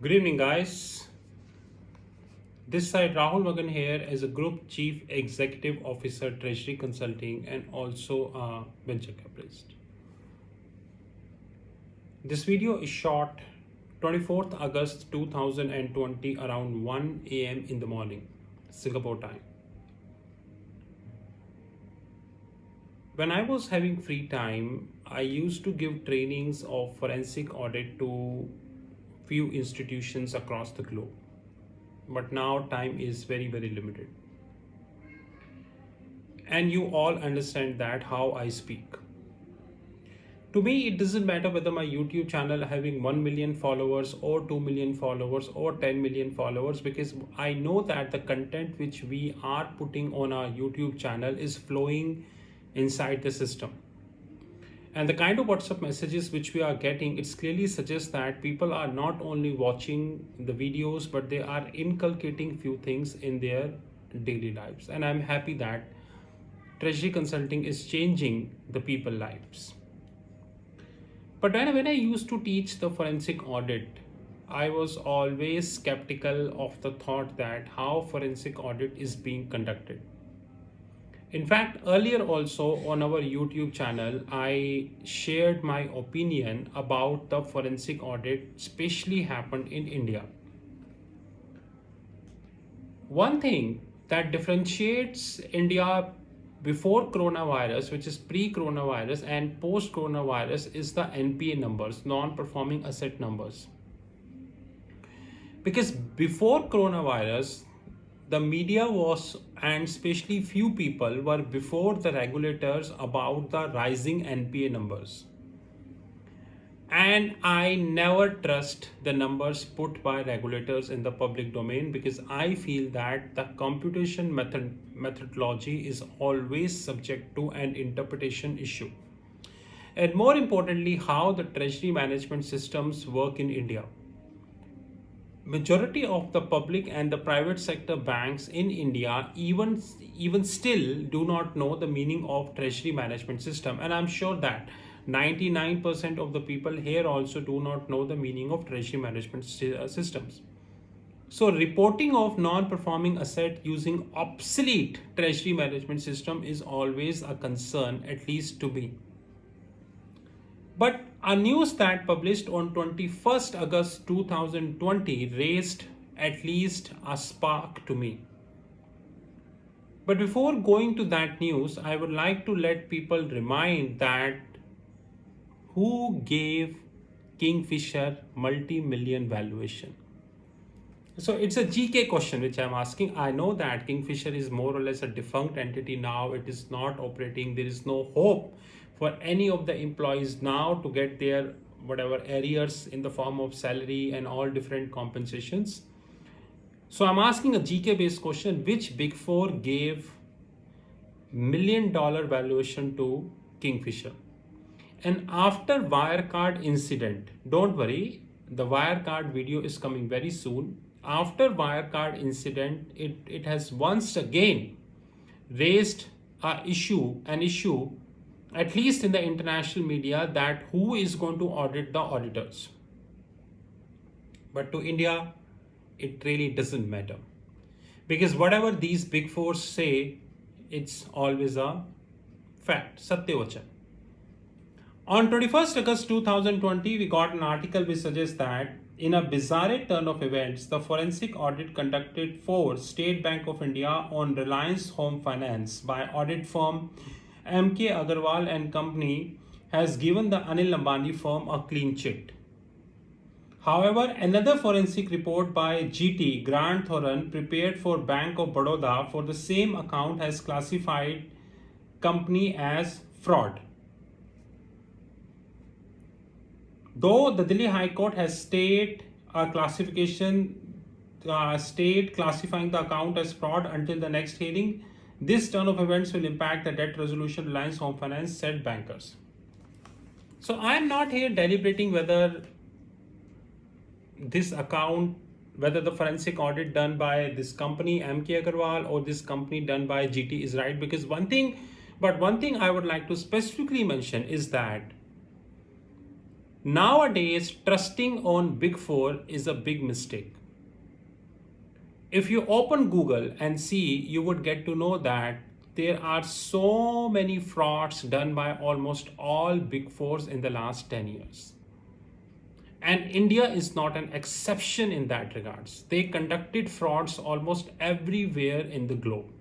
Good evening, guys. This side Rahul Magan here as a Group Chief Executive Officer, Treasury Consulting, and also a venture capitalist. This video is shot 24th August 2020 around 1 a.m. in the morning, Singapore time. When I was having free time, I used to give trainings of forensic audit to few institutions across the globe. But now time is very limited. And you all understand that how I speak. To me, it doesn't matter whether my YouTube channel having 1 million followers or 2 million followers or 10 million followers, because I know that the content which we are putting on our YouTube channel is flowing inside the system. And the kind of WhatsApp messages which we are getting, it clearly suggests that people are not only watching the videos, but they are inculcating few things in their daily lives. And I'm happy that Treasury Consulting is changing the people lives. But when I used to teach the forensic audit, I was always skeptical of the thought that how forensic audit is being conducted. In fact, earlier also on our YouTube channel, I shared my opinion about the forensic audit, especially happened in India. One thing that differentiates India before coronavirus, which is pre-coronavirus and post-coronavirus, is the NPA numbers, non-performing asset numbers. Because before coronavirus, the media was, and especially few people were before the regulators about the rising NPA numbers. And I never trust the numbers put by regulators in the public domain, because I feel that the computation methodology is always subject to an interpretation issue. And more importantly, how the treasury management systems work in India. Majority of the public and the private sector banks in India even still do not know the meaning of treasury management system, and I'm sure that 99% of the people here also do not know the meaning of treasury management systems. So reporting of non-performing asset using obsolete treasury management system is always a concern, at least to me. But a news that published on 21st August 2020 raised at least a spark to me. But before going to that news, I would like to let people remind that who gave Kingfisher multi-million valuation. So it's a GK question which I'm asking. I know that Kingfisher is more or less a defunct entity now. It is not operating. There is no hope for any of the employees now to get their whatever arrears in the form of salary and all different compensations. So I'm asking a GK based question: which big four gave $1 million valuation to Kingfisher? And after Wirecard incident, don't worry, the Wirecard video is coming very soon. After Wirecard incident, it has once again raised an issue, at least in the international media, that who is going to audit the auditors. But to India, it really doesn't matter. Because whatever these big fours say, it's always a fact, Satyavachan. On 21st August 2020, we got an article which suggests that in a bizarre turn of events, the forensic audit conducted for State Bank of India on Reliance Home Finance by audit firm MK Agarwal and Company has given the Anil Ambani firm a clean chit. However, another forensic report by GT, Grant Thornton, prepared for Bank of Baroda for the same account has classified company as fraud. Though the Delhi High Court has stayed a classification, classifying the account as fraud until the next hearing, this turn of events will impact the debt resolution Reliance Home Finance, said bankers. So I am not here deliberating whether this account, whether the forensic audit done by this company MK Agarwal or this company done by GT is right, because one thing I would like to specifically mention is that Nowadays, trusting on Big Four is a big mistake. If you open Google and see, you would get to know that there are so many frauds done by almost all Big Fours in the last 10 years. And India is not an exception in that regards. They conducted frauds almost everywhere in the globe.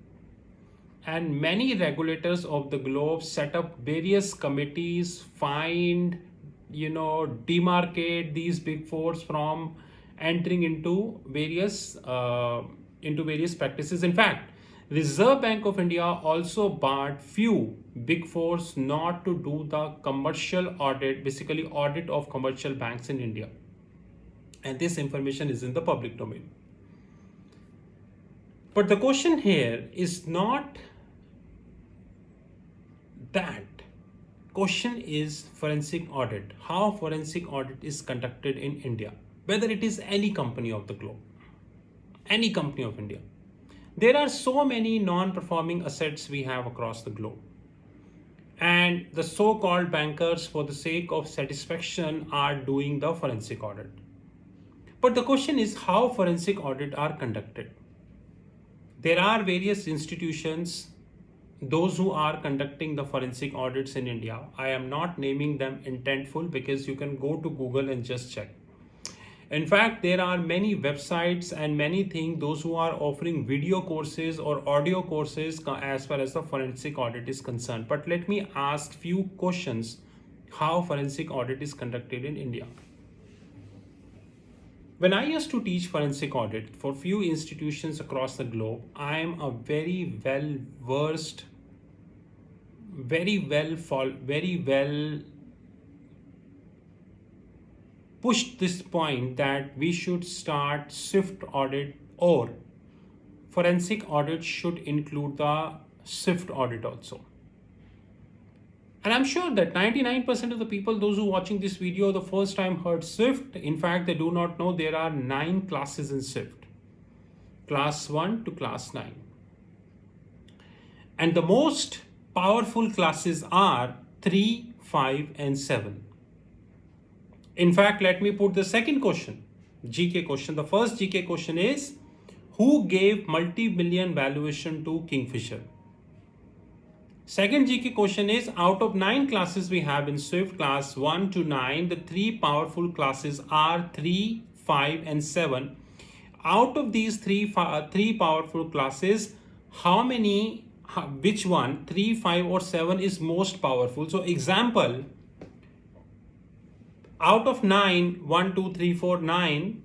And many regulators of the globe set up various committees, find, demarcate these Big Fours from entering into various practices. In fact, Reserve Bank of India also barred few Big Fours not to do the commercial audit, basically audit of commercial banks in India. And this information is in the public domain. But the question here is not that. Question is forensic audit. How forensic audit is conducted in India, whether it is any company of the globe, any company of India. There are so many non-performing assets we have across the globe. And the so-called bankers, for the sake of satisfaction, are doing the forensic audit. But the question is how forensic audit are conducted. There are various institutions, those who are conducting the forensic audits in India. I am not naming them intentful because you can go to Google and just check. In fact, there are many websites and many things, those who are offering video courses or audio courses as far as the forensic audit is concerned. But let me ask few questions how forensic audit is conducted in India. When I used to teach forensic audit for few institutions across the globe, I am a very well pushed this point that we should start SWIFT audit, or forensic audit should include the SWIFT audit also. And I'm sure that 99% of the people, those who are watching this video, the first time heard SWIFT. In fact, they do not know there are 9 classes in SWIFT. Class 1 to class 9. And the most powerful classes are 3, 5, and 7. In fact, let me put the second question, GK question. The first GK question is, who gave multi-billion valuation to Kingfisher? Second GK question is, out of 9 classes we have in SWIFT, class 1 to 9, the 3 powerful classes are 3, 5, and 7. Out of these 3 powerful classes, which one, 3, 5, or 7 is most powerful? So example, out of 9, 1, 2, 3, 4, 9,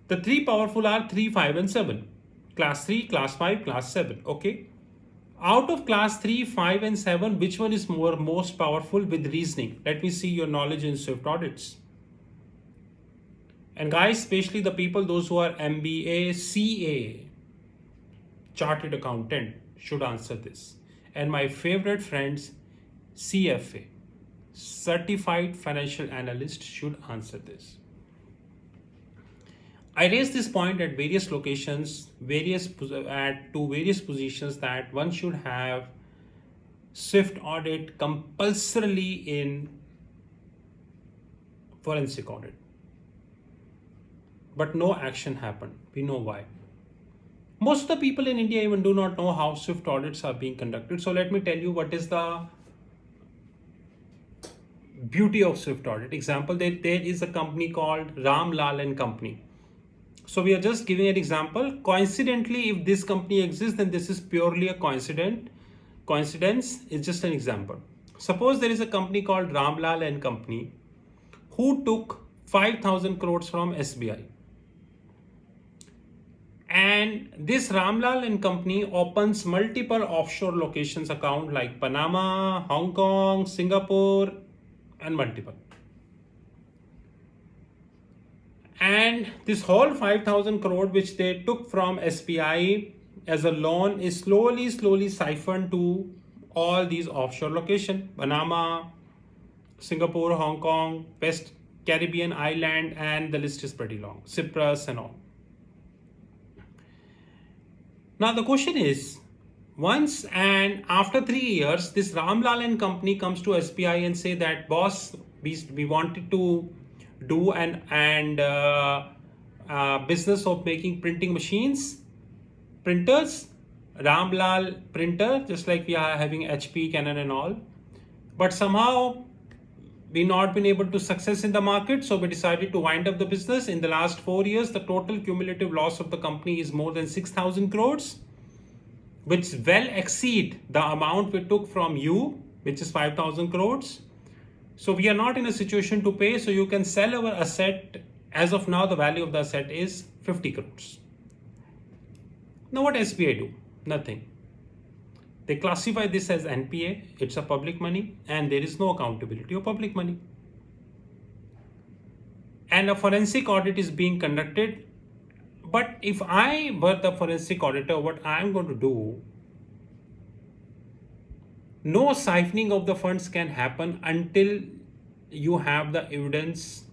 the 3 powerful are 3, 5, and 7. Class 3, class 5, class 7. Okay. Out of class 3, 5, and 7, which one is most powerful with reasoning? Let me see your knowledge in SWIFT audits. And guys, especially the people, those who are MBA, CA, chartered accountant, should answer this. And my favorite friends, CFA, certified financial analyst, should answer this. I raised this point at various locations, various positions, that one should have SWIFT audit compulsorily in forensic audit. But no action happened. We know why. Most of the people in India even do not know how SWIFT audits are being conducted. So let me tell you what is the beauty of SWIFT audit. Example, there is a company called Ram Lal and Company. So we are just giving an example. Coincidentally, if this company exists, then this is purely a coincidence. It's just an example. Suppose there is a company called Ramlal and Company who took 5,000 crores from SBI. And this Ramlal and Company opens multiple offshore locations account like Panama, Hong Kong, Singapore, and multiple. And this whole 5,000 crore which they took from SBI as a loan is slowly siphoned to all these offshore locations: Panama, Singapore, Hong Kong, West Caribbean island, and the list is pretty long, Cyprus and all. Now the question is, after 3 years, this Ramlal and Company comes to SBI and say that, boss, We wanted to do an business of making printing machines, printers, Ramlal printer, just like we are having HP, Canon, and all. But somehow we not been able to success in the market, so we decided to wind up the business. In the last 4 years, the total cumulative loss of the company is more than 6,000 crores, which well exceed the amount we took from you, which is 5,000 crores. So we are not in a situation to pay, so you can sell our asset. As of now, the value of the asset is 50 crores. Now what SBI do? Nothing. They classify this as NPA, it's a public money, and there is no accountability of public money. And a forensic audit is being conducted. But if I were the forensic auditor, what I'm going to do, no siphoning of the funds can happen until you have the evidence,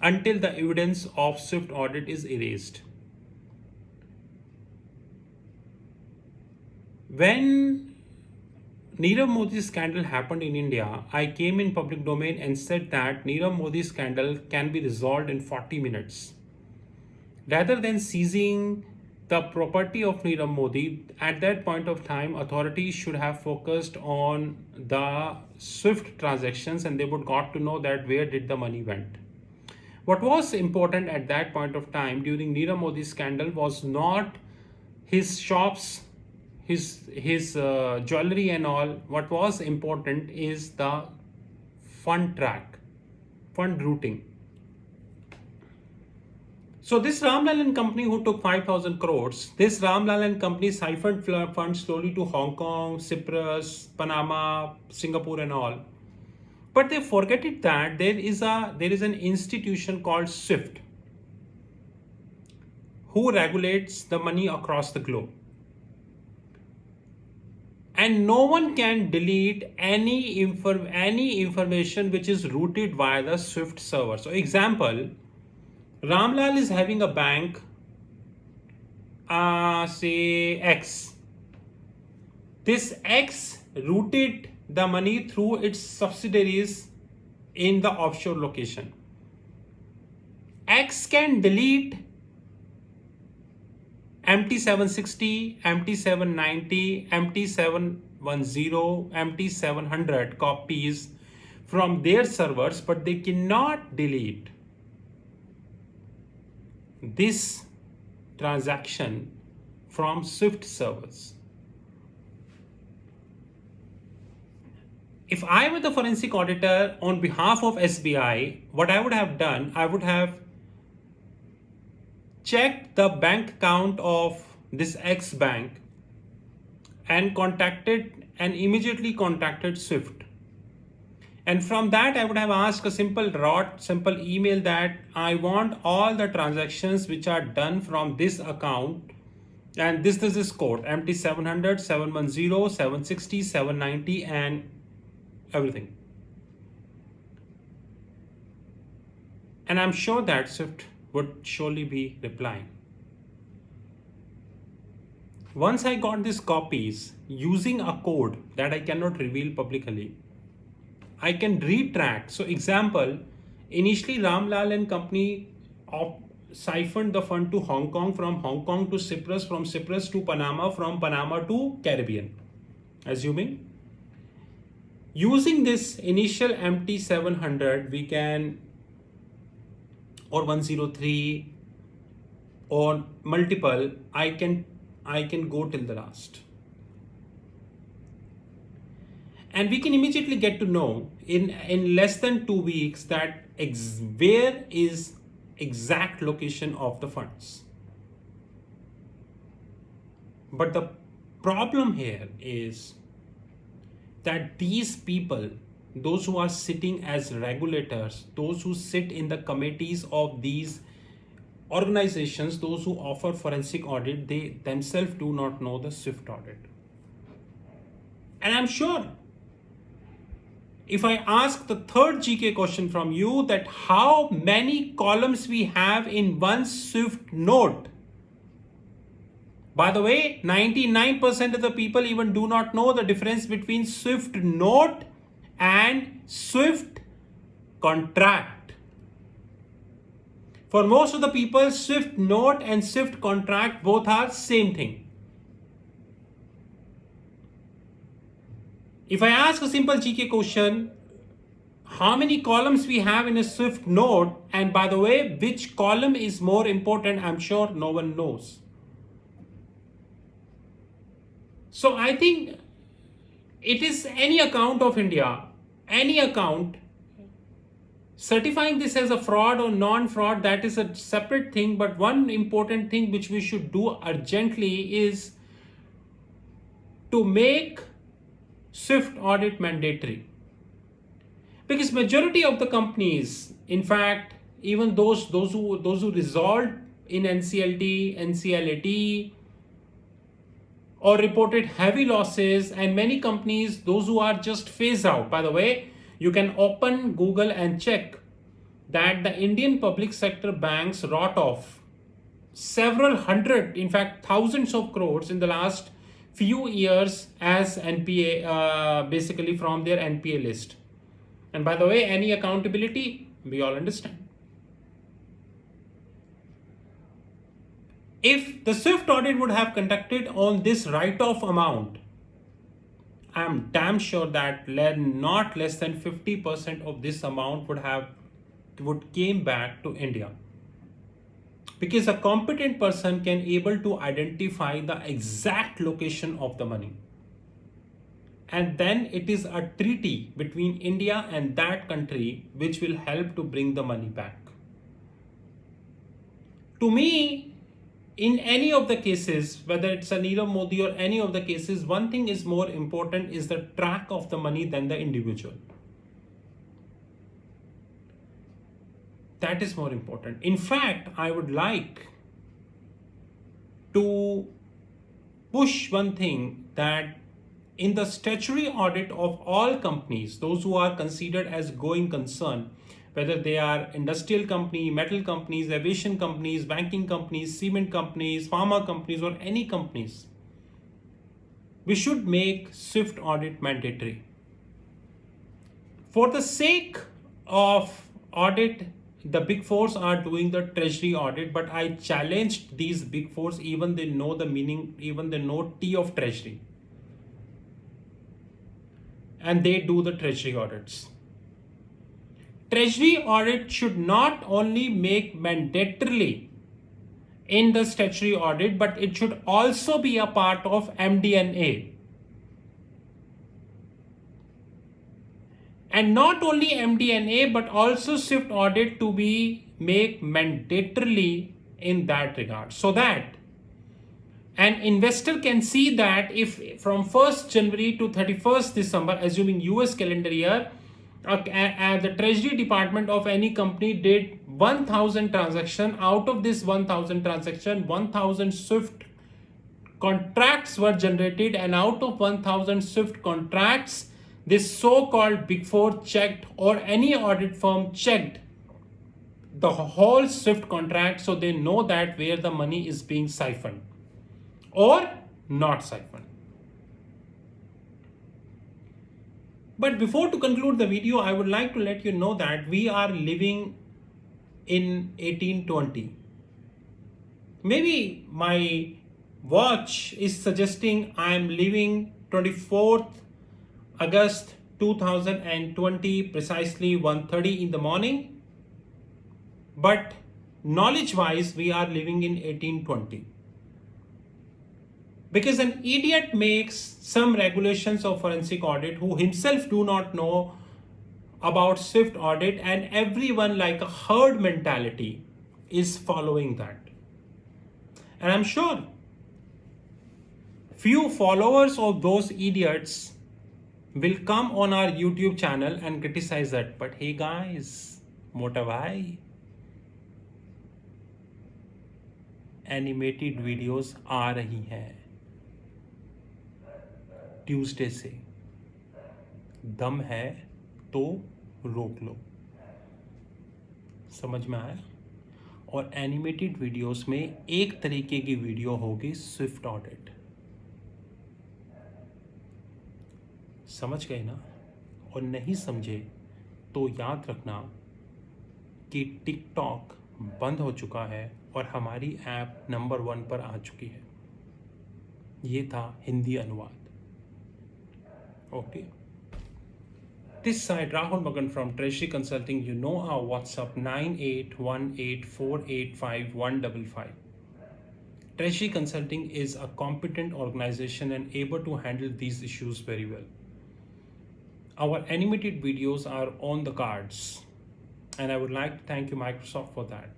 until the evidence of SWIFT audit is erased. When Nirav Modi scandal happened in India, I came in public domain and said that Nirav Modi scandal can be resolved in 40 minutes. Rather than seizing the property of Nirav Modi, at that point of time, authorities should have focused on the SWIFT transactions, and they would got to know that where did the money went. What was important at that point of time during Nirav Modi scandal was not his shops, his jewelry and all. What was important is the fund track, fund routing. So this Ramlal and company who took 5,000 crores, this Ramlal and company siphoned funds slowly to Hong Kong, Cyprus, Panama, Singapore and all. But they forget it that there is an institution called SWIFT who regulates the money across the globe. And no one can delete any information which is routed via the SWIFT server. So example, Ramlal is having a bank, say X. This X routed the money through its subsidiaries in the offshore location. X can delete MT760, MT790, MT710, MT700 copies from their servers, but they cannot delete this transaction from SWIFT servers. If I were the forensic auditor on behalf of SBI, what I would have done, I would have checked the bank account of this X bank and immediately contacted SWIFT. And from that, I would have asked a simple email that I want all the transactions which are done from this account, and this is code MT700, 710, 760, 790 and everything. And I'm sure that SWIFT would surely be replying. Once I got these copies using a code that I cannot reveal publicly, I can retract. So example, initially Ramlal and company siphoned the fund to Hong Kong, from Hong Kong to Cyprus, from Cyprus to Panama, from Panama to Caribbean, assuming. Using this initial MT700, we can, or 103 or multiple, I can go till the last. And we can immediately get to know in less than 2 weeks that where is exact location of the funds. But the problem here is that these people, those who are sitting as regulators, those who sit in the committees of these organizations, those who offer forensic audit, they themselves do not know the SWIFT audit. And I'm sure if I ask the third GK question from you, that how many columns we have in one SWIFT note. By the way, 99% of the people even do not know the difference between SWIFT note and SWIFT contract. For most of the people, Swift note and Swift contract both are same thing. If I ask a simple GK question, how many columns we have in a Swift node, and by the way, which column is more important, I'm sure no one knows. So I think it is any account of India, any account, certifying this as a fraud or non-fraud, that is a separate thing. But one important thing which we should do urgently is to make Swift audit mandatory. Because majority of the companies, in fact, even those who resolved in NCLT, NCLAT, or reported heavy losses, and many companies, those who are just phased out. By the way, you can open Google and check that the Indian public sector banks wrote off several hundred, in fact, thousands of crores in the last few years as NPA, basically from their NPA list. And by the way, any accountability, we all understand. If the Swift audit would have conducted on this write-off amount, I'm damn sure that not less than 50% of this amount would came back to India. Because a competent person can able to identify the exact location of the money. And then it is a treaty between India and that country which will help to bring the money back. To me, in any of the cases, whether it's a Nirav Modi or any of the cases, one thing is more important is the track of the money than the individual. That is more important. In fact, I would like to push one thing, that in the statutory audit of all companies, those who are considered as going concern, whether they are industrial company, metal companies, aviation companies, banking companies, cement companies, pharma companies, or any companies, we should make Swift audit mandatory. For the sake of audit, the big fours are doing the treasury audit, but I challenged these big fours, even they know the meaning, even they know T of treasury. And they do the treasury audits. Treasury audit should not only make mandatorily in the statutory audit, but it should also be a part of MD&A. And not only MD&A, but also Swift audit to be made mandatorily in that regard, so that an investor can see that if from 1st January to 31st December, assuming US calendar year, the Treasury Department of any company did 1,000 transaction, out of this 1,000 transaction, 1,000 Swift contracts were generated, and out of 1,000 Swift contracts, this so-called Big Four checked, or any audit firm checked the whole Swift contract, so they know that where the money is being siphoned or not siphoned. But before to conclude the video, I would like to let you know that we are living in 1820. Maybe my watch is suggesting I am living 24th August 2020, precisely 1:30 in the morning. But knowledge-wise, we are living in 1820. Because an idiot makes some regulations of forensic audit who himself do not know about Swift audit, and everyone, like a herd mentality, is following that. And I'm sure few followers of those idiots will come on our YouTube channel and criticize that. But hey guys, mota bhai, animated videos आ रही हैं Tuesday से, दम है तो रोक लो। समझ में आया? और एनिमेटेड वीडियोस में एक तरीके की वीडियो होगी स्विफ्ट ऑडिट। समझ गए ना? और नहीं समझे तो याद रखना कि टिकटॉक बंद हो चुका है और हमारी ऐप नंबर 1 पर आ चुकी है। ये था हिंदी अनुवाद। Okay, this side Rahul Magan from Treasury Consulting. You know our WhatsApp 9818485155. Treasury Consulting is a competent organization and able to handle these issues very well. Our animated videos are on the cards, and I would like to thank you Microsoft for that.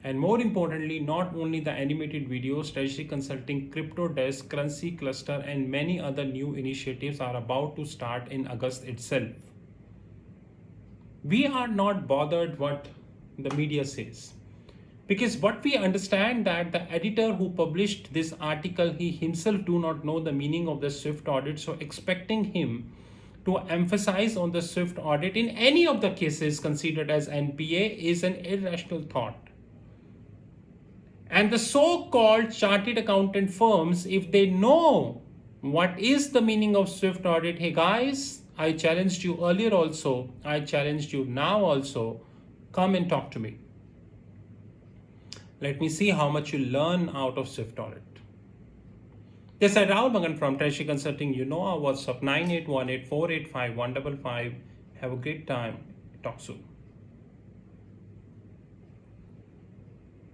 And more importantly, not only the animated videos, Treasury Consulting, Crypto Desk, Currency Cluster, and many other new initiatives are about to start in August itself. We are not bothered what the media says, because what we understand that the editor who published this article, he himself do not know the meaning of the SWIFT audit, so expecting him to emphasize on the SWIFT audit in any of the cases considered as NPA is an irrational thought. And the so-called chartered accountant firms, if they know what is the meaning of SWIFT audit, hey guys, I challenged you earlier also, I challenged you now also, come and talk to me. Let me see how much you learn out of SWIFT audit. This is Rahul Magan from Treasury Consulting. You know our WhatsApp 9818485155. Have a great time. Talk soon.